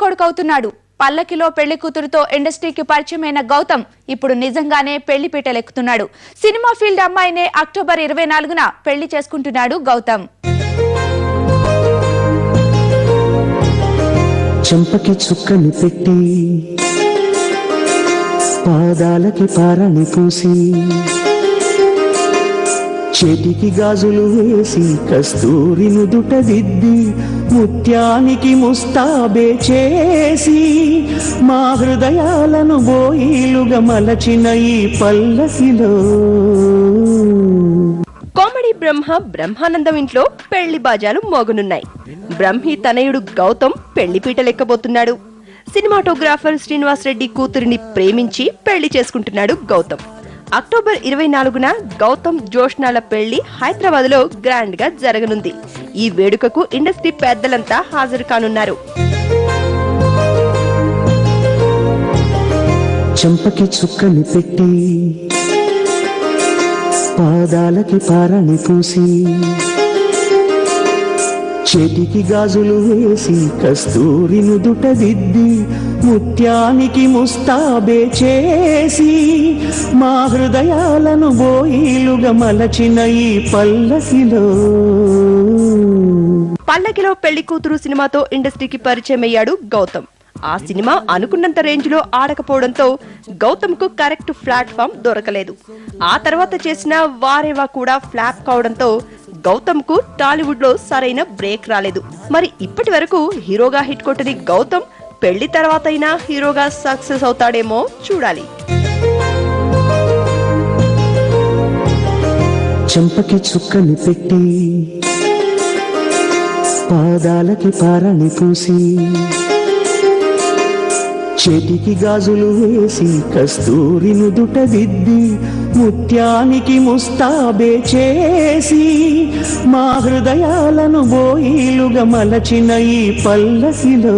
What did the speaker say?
కొడుకవుతున్నాడు. పల్లకిలో పెళ్లి కూతురుతో ఇండస్ట్రీకి పరిచయమైన గౌతమ్ ఇప్పుడు నిజంగానే పెళ్లి పీటలెక్కుతున్నాడు. సినిమా ఫీల్డ్ అమ్మాయినే అక్టోబర్ 24న పెళ్లి చేసుకుంటున్నాడు గౌతమ్. చంపకి చుక్కని పెట్టి పాదాలకి పారని పూసి చేతికి గాజులు వేసి కస్తూరి నుదుట దిద్ది ముత్యానికి ముస్తాబే చేసి మా హృదయాలను బోయిలుగా మలచిన ఈ పల్లకిలో కామెడీ బ్రహ్మానందం ఇంట్లో పెళ్లి బాజాలు మోగనున్నాయి. బ్రహ్మి తనయుడు గౌతమ్ పెళ్లి పీటలెక్కబోతున్నాడు. సినిమాటోగ్రాఫర్ శ్రీనివాస్ రెడ్డి కూతురిని ప్రేమించి పెళ్లి చేసుకుంటున్నాడు గౌతమ్. అక్టోబర్ 24న గౌతమ్ జోష్నాల పెళ్లి హైదరాబాద్ లో గ్రాండ్ గా జరగనుంది. ఈ వేడుకకు ఇండస్ట్రీ పెద్దలంతా హాజరు కానున్నారు. చంపకి చుక్కని పెట్టి పాదాలకి పారని పూసి చేతికి గాజులు వేసి కస్తూరి నుదుట దిద్ది ముత్యానికి ముస్తాబే చేసి మా హృదయాలను బోయిలుగా మలచిన ఈ పల్లకిలో పెళ్లి కూతురు సినిమాతో ఇండస్ట్రీకి పరిచయం అయ్యాడు గౌతమ్. ఆ సినిమా అనుకున్నంత రేంజ్ లో ఆడకపోవడంతో గౌతమ్ కు కరెక్ట్ ప్లాట్ఫామ్ దొరకలేదు. ఆ తర్వాత చేసిన వారేవా కూడా ఫ్లాప్ కావడంతో గౌతమ్ కు టాలీవుడ్ లో సరైన బ్రేక్ రాలేదు. మరి ఇప్పటి వరకు హీరోగా హిట్ కొట్టని గౌతమ్ పెళ్లి తర్వాత అయినా హీరోగా సక్సెస్ అవుతాడేమో చూడాలి. చంపకి చుక్కని పెట్టి పాదాలకి పారని పూసి చేతికి గాజులు వేసి కస్తూరి నుదుట దిద్ది ముత్యానికి ముస్తాబే చేసి మా హృదయాలను బోయిలుగా మలచిన ఈ పల్లకిలో